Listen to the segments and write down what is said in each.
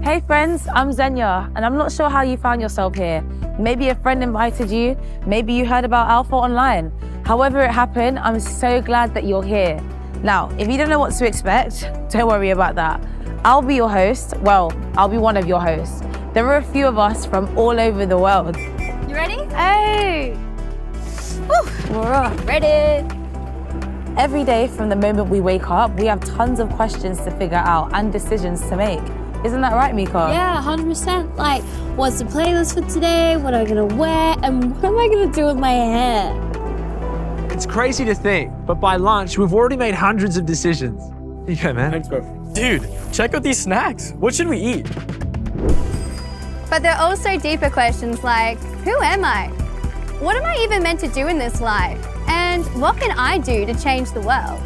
Hey friends, I'm Xenia, and I'm not sure how you found yourself here. Maybe a friend invited you, maybe you heard about Alpha online. However it happened, I'm so glad that you're here. Now, if you don't know what to expect, don't worry about that. I'll be your host. Well, I'll be one of your hosts. There are a few of us from all over the world. You ready? Hey! Woo, we're ready. Every day from the moment we wake up, we have tons of questions to figure out and decisions to make. Isn't that right, Mika? Yeah, 100%. Like, what's the playlist for today? What am I gonna wear? And what am I gonna do with my hair? It's crazy to think, but by lunch, we've already made hundreds of decisions. Here you go, man. Thanks, bro. Dude, check out these snacks. What should we eat? But there are also deeper questions like, who am I? What am I even meant to do in this life? And what can I do to change the world?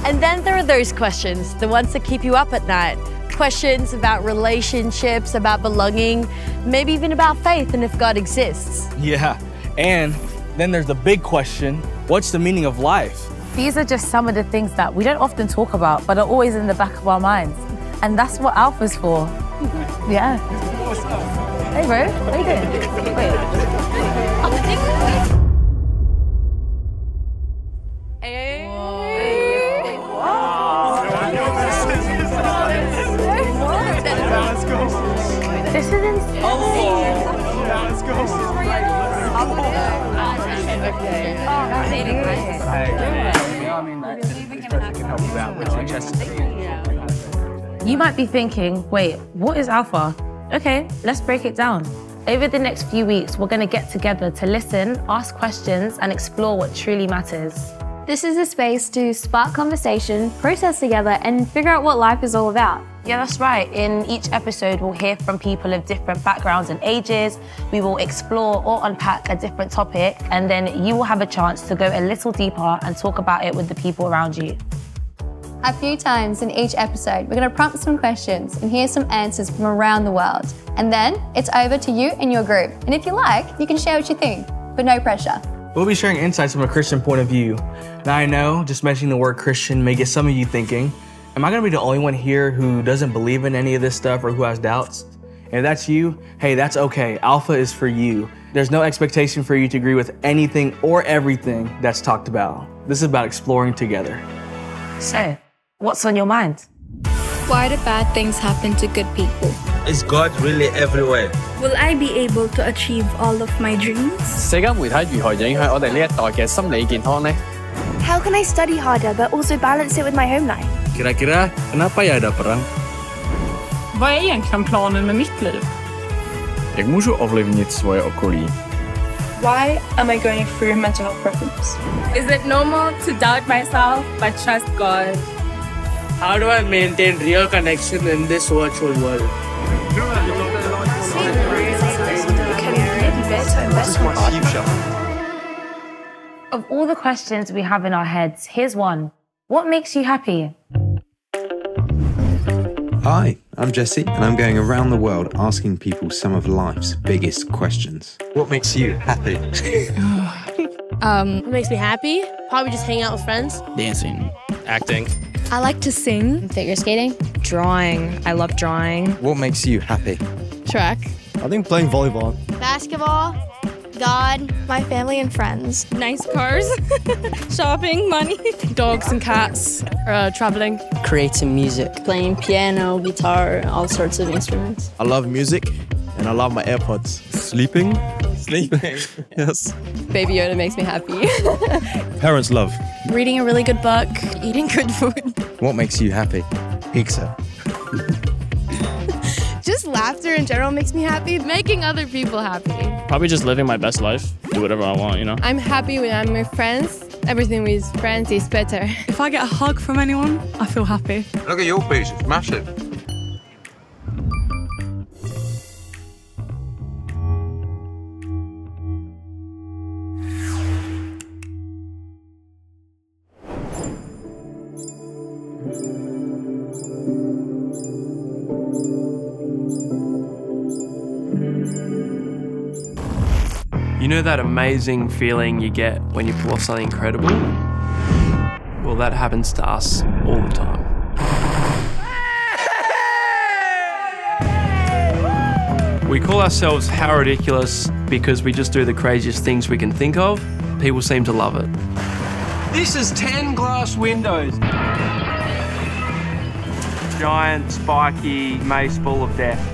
And then there are those questions, the ones that keep you up at night. Questions about relationships, about belonging, maybe even about faith and if God exists. Yeah, and then there's the big question, what's the meaning of life? These are just some of the things that we don't often talk about, but are always in the back of our minds. And that's what Alpha's for. Yeah. Hey, bro, what are you doing? Wait. This is insane. Yeah, let's go. You might be thinking, wait, what is Alpha? Okay, let's break it down. Over the next few weeks, we're going to get together to listen, ask questions, and explore what truly matters. This is a space to spark conversation, process together, and figure out what life is all about. Yeah, that's right. In each episode, we'll hear from people of different backgrounds and ages. We will explore or unpack a different topic, and then you will have a chance to go a little deeper and talk about it with the people around you. A few times in each episode, we're going to prompt some questions and hear some answers from around the world. And then it's over to you and your group. And if you like, you can share what you think, but no pressure. We'll be sharing insights from a Christian point of view. Now I know, just mentioning the word Christian may get some of you thinking, am I gonna be the only one here who doesn't believe in any of this stuff or who has doubts? And if that's you, hey, that's okay. Alpha is for you. There's no expectation for you to agree with anything or everything that's talked about. This is about exploring together. So, what's on your mind? Why do bad things happen to good people? Is God really everywhere? Will I be able to achieve all of my dreams? 社交媒體如何影響我哋呢一代嘅心理健康呢？ How can I study harder but also balance it with my home life? Kira-kira, kenapa ya ada perang? Vad är egentligen planen med mitt liv? Jak můžu ovlivnit svoje okolí? Why am I going through mental health problems? Is it normal to doubt myself but trust God? How do I maintain real connection in this virtual world? Of all the questions we have in our heads, here's one. What makes you happy? Hi, I'm Jesse, and I'm going around the world asking people some of life's biggest questions. What makes you happy? What makes me happy? Probably just hanging out with friends. Dancing. Acting. I like to sing. Figure skating. Drawing. I love drawing. What makes you happy? Track. I think playing volleyball. Basketball. God. My family and friends. Nice cars. Shopping, money. Dogs and cats. Traveling. Creating music. Playing piano, guitar, all sorts of instruments. I love music and I love my AirPods. Sleeping? Sleeping. Yes. Baby Yoda makes me happy. Parents' love. Reading a really good book. Eating good food. What makes you happy? Pizza. Just laughter in general makes me happy. Making other people happy. Probably just living my best life. Do whatever I want, you know? I'm happy when I'm with friends. Everything with friends is better. If I get a hug from anyone, I feel happy. Look at your beach, it's massive. You know that amazing feeling you get when you pull off something incredible? Well, that happens to us all the time. We call ourselves How Ridiculous because we just do the craziest things we can think of. People seem to love it. This is 10 glass windows. Giant, spiky mace full of death.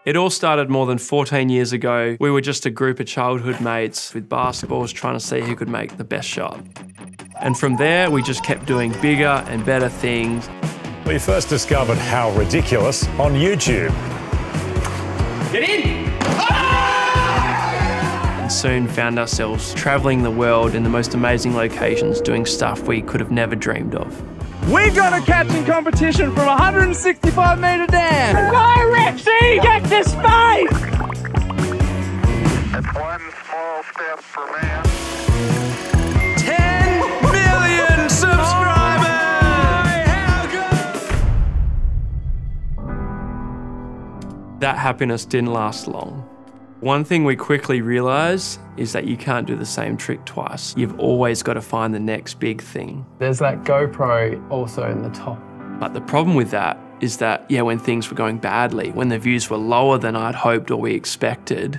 It all started more than 14 years ago. We were just a group of childhood mates with basketballs trying to see who could make the best shot. And from there, we just kept doing bigger and better things. We first discovered How Ridiculous on YouTube. Get in! And soon found ourselves traveling the world in the most amazing locations, doing stuff we could have never dreamed of. We've got a catching competition from 165 metre down. Go, Rexy! Get to space! One small step for man. 10 million subscribers! That happiness didn't last long. One thing we quickly realised is that you can't do the same trick twice. You've always got to find the next big thing. There's that GoPro also in the top. But the problem with that is that, when things were going badly, when the views were lower than I'd hoped or we expected,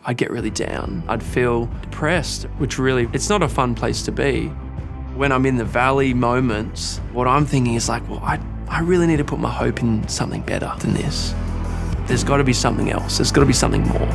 I'd get really down. I'd feel depressed, which really, it's not a fun place to be. When I'm in the valley moments, what I'm thinking is like, well, I really need to put my hope in something better than this. There's got to be something else. There's got to be something more.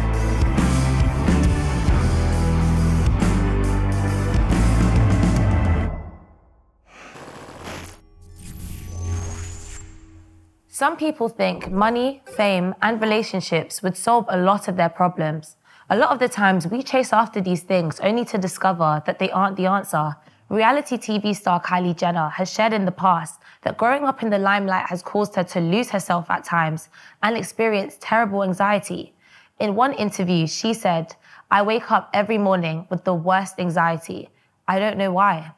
Some people think money, fame, and relationships would solve a lot of their problems. A lot of the times we chase after these things only to discover that they aren't the answer. Reality TV star Kylie Jenner has shared in the past that growing up in the limelight has caused her to lose herself at times and experience terrible anxiety. In one interview, she said, "I wake up every morning with the worst anxiety. I don't know why."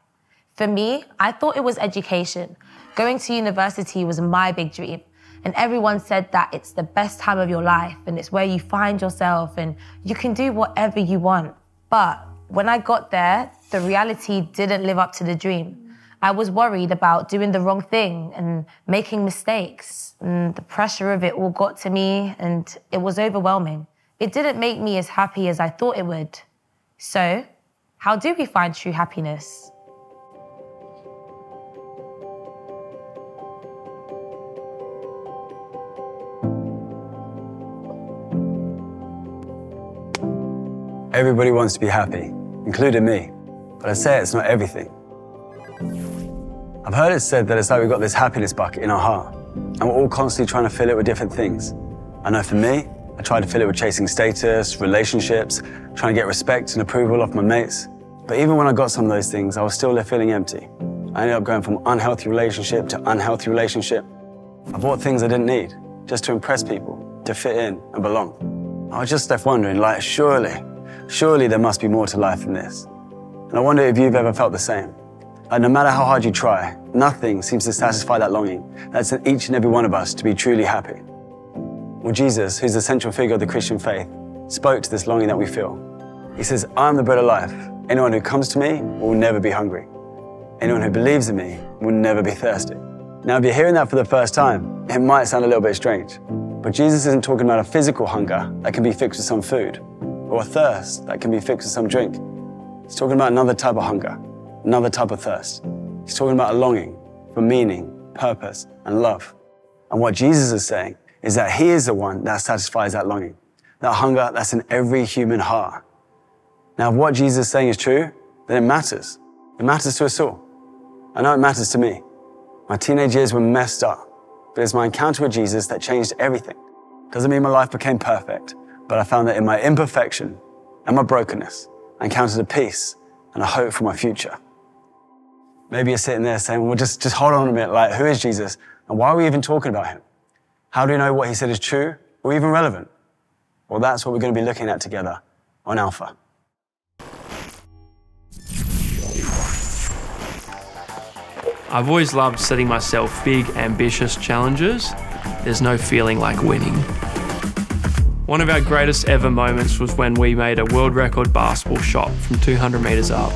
For me, I thought it was education. Going to university was my big dream. And everyone said that it's the best time of your life and it's where you find yourself and you can do whatever you want. But when I got there, the reality didn't live up to the dream. I was worried about doing the wrong thing and making mistakes. And the pressure of it all got to me and it was overwhelming. It didn't make me as happy as I thought it would. So, how do we find true happiness? Everybody wants to be happy, including me. But I say it's not everything. I've heard it said that it's like we've got this happiness bucket in our heart, and we're all constantly trying to fill it with different things. I know for me, I tried to fill it with chasing status, relationships, trying to get respect and approval off my mates. But even when I got some of those things, I was still left feeling empty. I ended up going from unhealthy relationship to unhealthy relationship. I bought things I didn't need, just to impress people, to fit in and belong. I was just left wondering, like, surely there must be more to life than this. And I wonder if you've ever felt the same. Like, no matter how hard you try, nothing seems to satisfy that longing that's in each and every one of us to be truly happy. Well, Jesus, who's the central figure of the Christian faith, spoke to this longing that we feel. He says, "I am the bread of life. Anyone who comes to me will never be hungry. Anyone who believes in me will never be thirsty." Now, if you're hearing that for the first time, it might sound a little bit strange. But Jesus isn't talking about a physical hunger that can be fixed with some food, or a thirst that can be fixed with some drink. He's talking about another type of hunger, another type of thirst. He's talking about a longing for meaning, purpose, and love. And what Jesus is saying is that he is the one that satisfies that longing, that hunger that's in every human heart. Now, if what Jesus is saying is true, then it matters. It matters to us all. I know it matters to me. My teenage years were messed up, but it's my encounter with Jesus that changed everything. Doesn't mean my life became perfect, but I found that in my imperfection and my brokenness, I encountered a peace and a hope for my future. Maybe you're sitting there saying, well, just hold on a minute, like, who is Jesus? And why are we even talking about him? How do we know what he said is true or even relevant? Well, that's what we're going to be looking at together on Alpha. I've always loved setting myself big, ambitious challenges. There's no feeling like winning. One of our greatest ever moments was when we made a world record basketball shot from 200 metres up.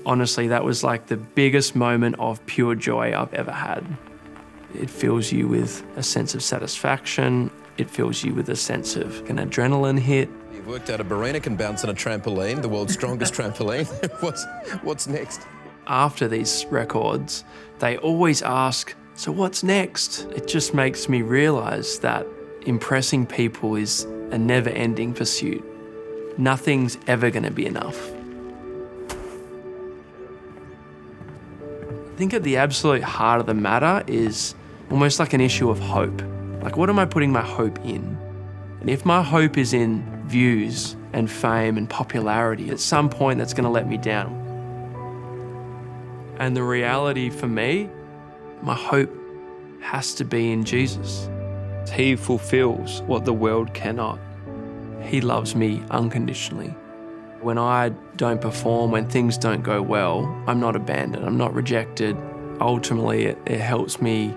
Honestly, that was like the biggest moment of pure joy I've ever had. It fills you with a sense of satisfaction. It fills you with a sense of an adrenaline hit. You've worked out a ballerina can bounce on a trampoline, the world's strongest trampoline. What's next? After these records, they always ask, so what's next? It just makes me realise that impressing people is a never-ending pursuit. Nothing's ever going to be enough. I think at the absolute heart of the matter is almost like an issue of hope. Like, what am I putting my hope in? And if my hope is in views and fame and popularity, at some point that's going to let me down. And the reality for me, my hope has to be in Jesus. He fulfills what the world cannot. He loves me unconditionally. When I don't perform, when things don't go well, I'm not abandoned, I'm not rejected. Ultimately, it helps me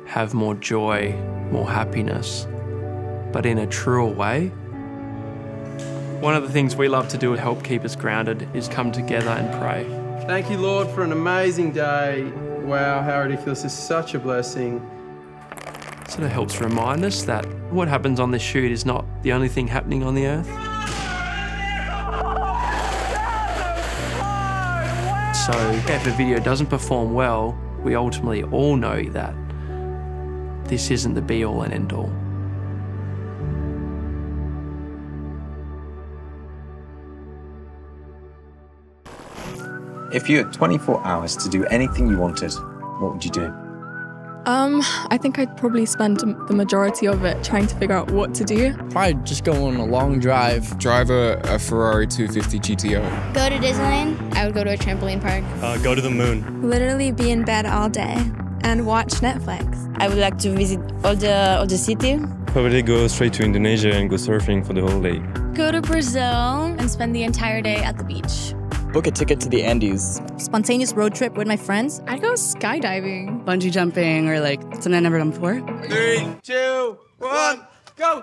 have more joy, more happiness, but in a truer way. One of the things we love to do to help keep us grounded is come together and pray. Thank you, Lord, for an amazing day. Wow, how ridiculous. It's such a blessing. It sort of helps remind us that what happens on this shoot is not the only thing happening on the earth. So if a video doesn't perform well, we ultimately all know that this isn't the be-all and end-all. If you had 24 hours to do anything you wanted, what would you do? I think I'd probably spend the majority of it trying to figure out what to do. Probably just go on a long drive. Drive a Ferrari 250 GTO. Go to Disneyland. I would go to a trampoline park. Go to the moon. Literally be in bed all day and watch Netflix. I would like to visit all the city. Probably go straight to Indonesia and go surfing for the whole day. Go to Brazil and spend the entire day at the beach. Book a ticket to the Andes. Spontaneous road trip with my friends. I'd go skydiving. Bungee jumping or like something I've never done before. 3, 2, 1, go!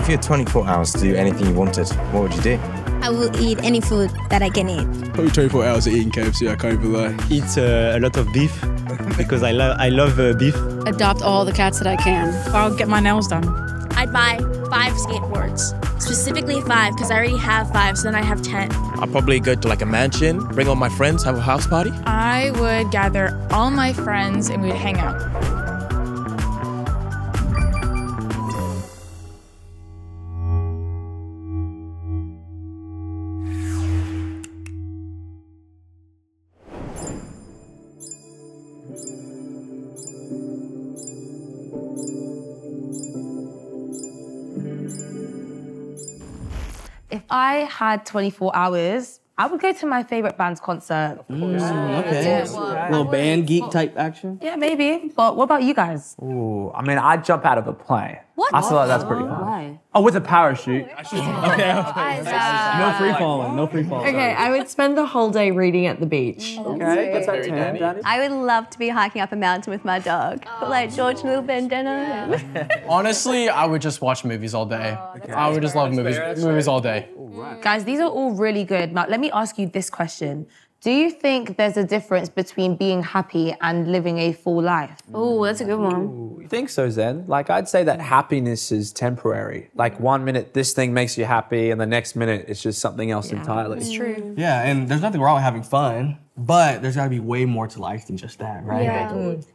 If you had 24 hours to do anything you wanted, what would you do? I will eat any food that I can eat. Probably 24 hours of eating KFC, I can't even lie. Eat a lot of beef because I love beef. Adopt all the cats that I can. I'll get my nails done. I'd buy 5 skateboards. Specifically 5, because I already have 5, so then I have 10. I'll probably go to like a mansion, bring all my friends, have a house party. I would gather all my friends and we'd hang out. If I had 24 hours, I would go to my favorite band's concert. Of course. Okay. A little band geek type action? Yeah, maybe. But what about you guys? Ooh, I mean, I'd jump out of a plane. What? I feel like that's pretty fun. Why? Oh, with a parachute. Okay. No free falling. No free falling. Okay, I would spend the whole day reading at the beach. Okay, that's that 10, Danny. I would love to be hiking up a mountain with my dog. Put like George and little bandana. Honestly, I would just watch movies all day. I would just love movies all day. Guys, these are all really good. Now, let me ask you this question. Do you think there's a difference between being happy and living a full life? Oh, that's a good one. I think so, Zen. Like, I'd say that happiness is temporary. Like, 1 minute this thing makes you happy, and the next minute it's just something else entirely. It's true. Yeah, and there's nothing wrong with having fun, but there's gotta be way more to life than just that, right?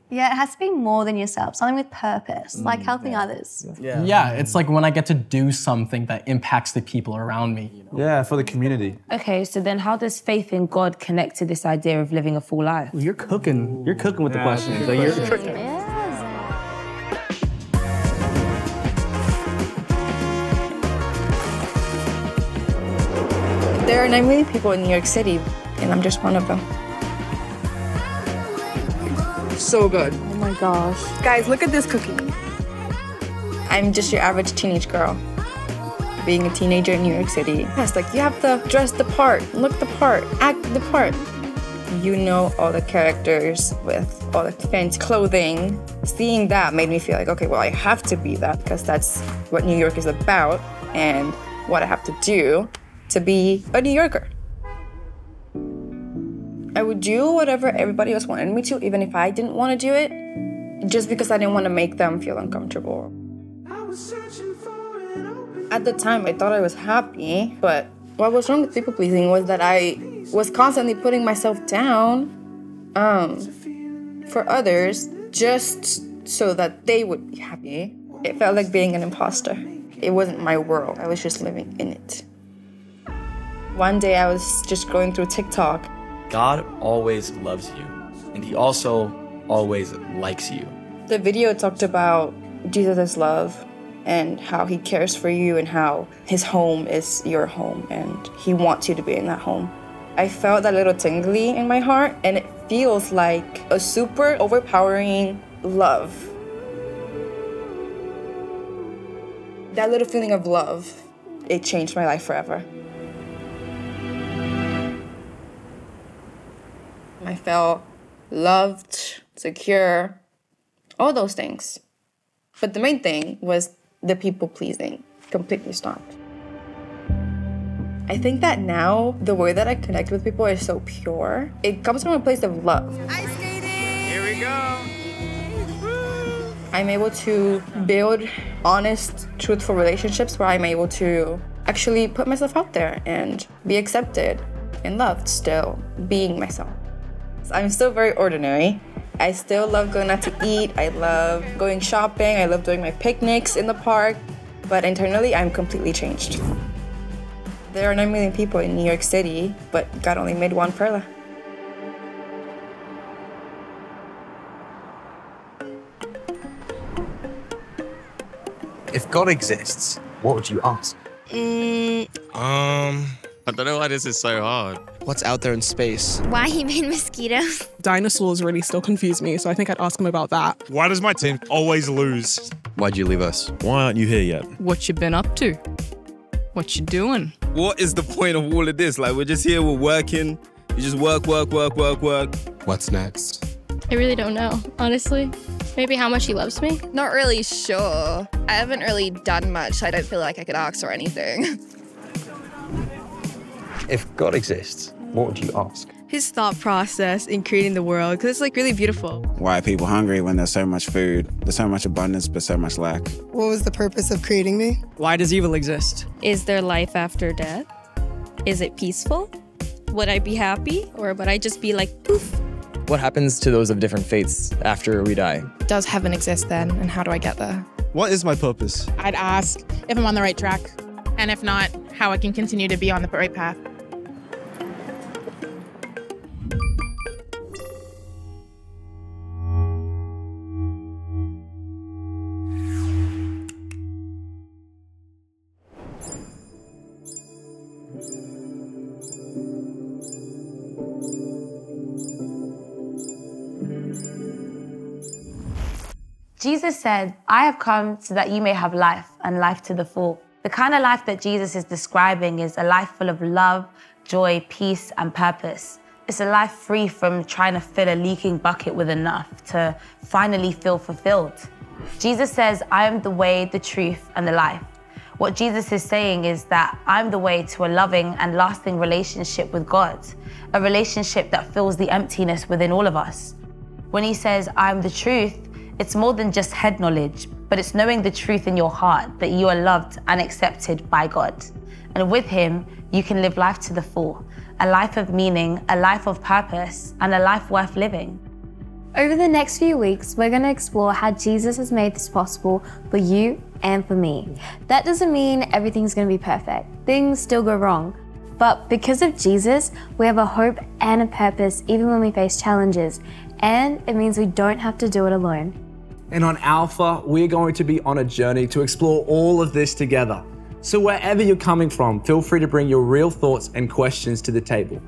Yeah, it has to be more than yourself, something with purpose, like helping others. Yeah, it's like when I get to do something that impacts the people around me. You know? Yeah, for the community. Okay, so then how does faith in God connect to this idea of living a full life? Well, you're cooking with the questions. Like, you're tricking. There are 9 million people in New York City, and I'm just one of them. So good. Oh my gosh. Guys, look at this cookie. I'm just your average teenage girl. Being a teenager in New York City. Yes, like you have to dress the part, look the part, act the part. You know all the characters with all the fancy clothing. Seeing that made me feel like, okay, well, I have to be that because that's what New York is about and what I have to do to be a New Yorker. I would do whatever everybody else wanted me to, even if I didn't want to do it, just because I didn't want to make them feel uncomfortable. At the time, I thought I was happy, but what was wrong with people pleasing was that I was constantly putting myself down for others just so that they would be happy. It felt like being an imposter. It wasn't my world. I was just living in it. One day I was just going through TikTok. God always loves you, and he also always likes you. The video talked about Jesus' love and how he cares for you and how his home is your home and he wants you to be in that home. I felt that little tingly in my heart, and it feels like a super overpowering love. That little feeling of love, it changed my life forever. I felt loved, secure, all those things. But the main thing was the people-pleasing completely stopped. I think that now, the way that I connect with people is so pure. It comes from a place of love. Ice skating! Here we go! I'm able to build honest, truthful relationships where I'm able to actually put myself out there and be accepted and loved still, being myself. I'm still very ordinary. I still love going out to eat. I love going shopping. I love doing my picnics in the park. But internally, I'm completely changed. There are 9 million people in New York City, but God only made one Perla. If God exists, what would you ask? I don't know why this is so hard. What's out there in space? Why he made mosquitoes? Dinosaurs really still confuse me, so I think I'd ask him about that. Why does my team always lose? Why'd you leave us? Why aren't you here yet? What you been up to? What you doing? What is the point of all of this? Like, we're just here, we're working. You just work. What's next? I really don't know, honestly. Maybe how much he loves me? Not really sure. I haven't really done much. I don't feel like I could ask or anything. If God exists, what would you ask? His thought process in creating the world, because it's like really beautiful. Why are people hungry when there's so much food? There's so much abundance, but so much lack. What was the purpose of creating me? Why does evil exist? Is there life after death? Is it peaceful? Would I be happy? Or would I just be like, poof? What happens to those of different faiths after we die? Does heaven exist then, and how do I get there? What is my purpose? I'd ask if I'm on the right track, and if not, how I can continue to be on the right path. Jesus said, I have come so that you may have life and life to the full. The kind of life that Jesus is describing is a life full of love, joy, peace, and purpose. It's a life free from trying to fill a leaking bucket with enough to finally feel fulfilled. Jesus says, I am the way, the truth, and the life. What Jesus is saying is that I'm the way to a loving and lasting relationship with God, a relationship that fills the emptiness within all of us. When he says, I'm the truth, it's more than just head knowledge, but it's knowing the truth in your heart that you are loved and accepted by God. And with him, you can live life to the full, a life of meaning, a life of purpose, and a life worth living. Over the next few weeks, we're going to explore how Jesus has made this possible for you and for me. That doesn't mean everything's going to be perfect. Things still go wrong. But because of Jesus, we have a hope and a purpose even when we face challenges. And it means we don't have to do it alone. And on Alpha, we're going to be on a journey to explore all of this together. So wherever you're coming from, feel free to bring your real thoughts and questions to the table.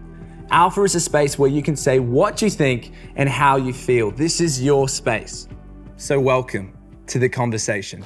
Alpha is a space where you can say what you think and how you feel. This is your space. So welcome to the conversation.